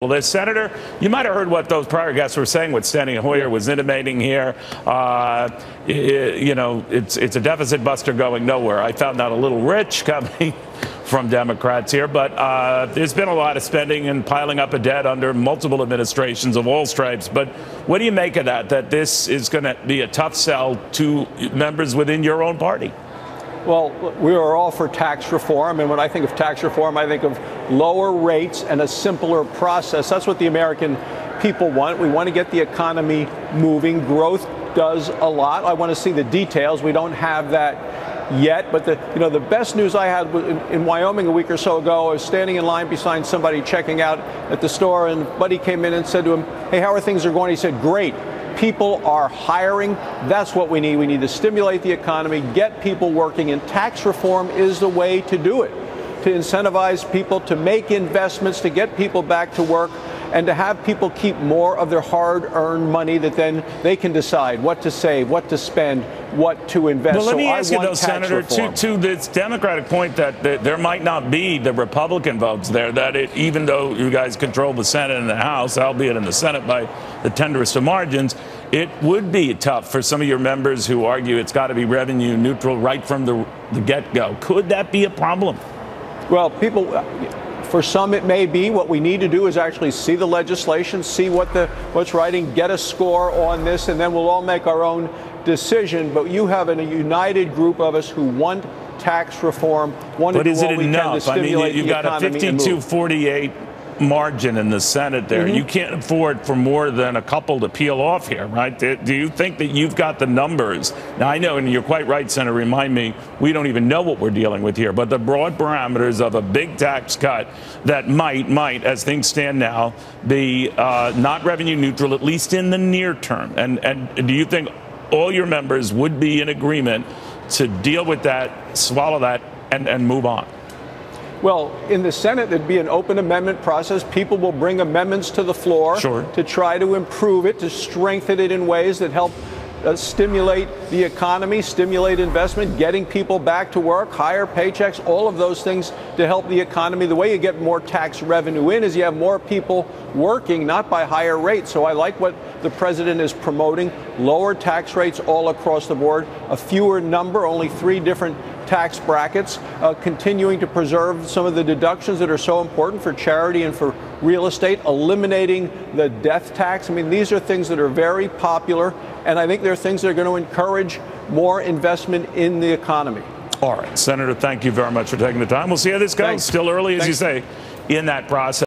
Well, the Senator, you might have heard what those prior guests were saying, what Steny Hoyer was intimating here. It's a deficit buster going nowhere. I found that a little rich coming from Democrats here, but there's been a lot of spending and piling up of debt under multiple administrations of all stripes. But what do you make of that this is going to be a tough sell to members within your own party? Well, we are all for tax reform, and when I think of tax reform, I think of lower rates and a simpler process. That's what the American people want. We want to get the economy moving. Growth does a lot. I want to see the details. We don't have that yet, but the best news I had in Wyoming a week or so ago, I was standing in line beside somebody checking out at the store, and a buddy came in and said to him, "Hey, how are things going?" He said, "Great. People are hiring. That's what we need. We need to stimulate the economy, get people working, and tax reform is the way to do it, to incentivize people to make investments, to get people back to work, and to have people keep more of their hard-earned money that then they can decide what to save, what to spend, what to invest." Well, let me ask you, though, Senator, to this Democratic point that there might not be the Republican votes there, that even though you guys control the Senate and the House, albeit in the Senate by the tenderest of margins, it would be tough for some of your members who argue it's got to be revenue neutral right from the get-go. Could that be a problem? Well, for some, it may be. What we need to do is actually see the legislation, see what's writing, get a score on this, and then we'll all make our own decision. But you have a united group of us who want tax reform, want to do what we can to stimulate the economy. You've got a 52-48 margin in the Senate there. You can't afford for more than a couple to peel off here, right? Do you think that you've got the numbers? Now, I know, and you're quite right, Senator, remind me, we don't even know what we're dealing with here, but the broad parameters of a big tax cut that might, as things stand now, be not revenue neutral, at least in the near term. And do you think all your members would be in agreement to deal with that, swallow that, and move on? Well, in the Senate, there'd be an open amendment process. People will bring amendments to the floor to try to improve it, to strengthen it in ways that help stimulate the economy, stimulate investment, getting people back to work, higher paychecks, all of those things to help the economy. The way you get more tax revenue in is you have more people working, not by higher rates. So I like what the president is promoting, lower tax rates all across the board, a fewer number, only 3 different tax brackets, continuing to preserve some of the deductions that are so important for charity and for real estate, eliminating the death tax. I mean, these are things that are very popular, and I think they're things that are going to encourage more investment in the economy. All right, Senator, thank you very much for taking the time. We'll see how this goes. Still early, as you say, in that process.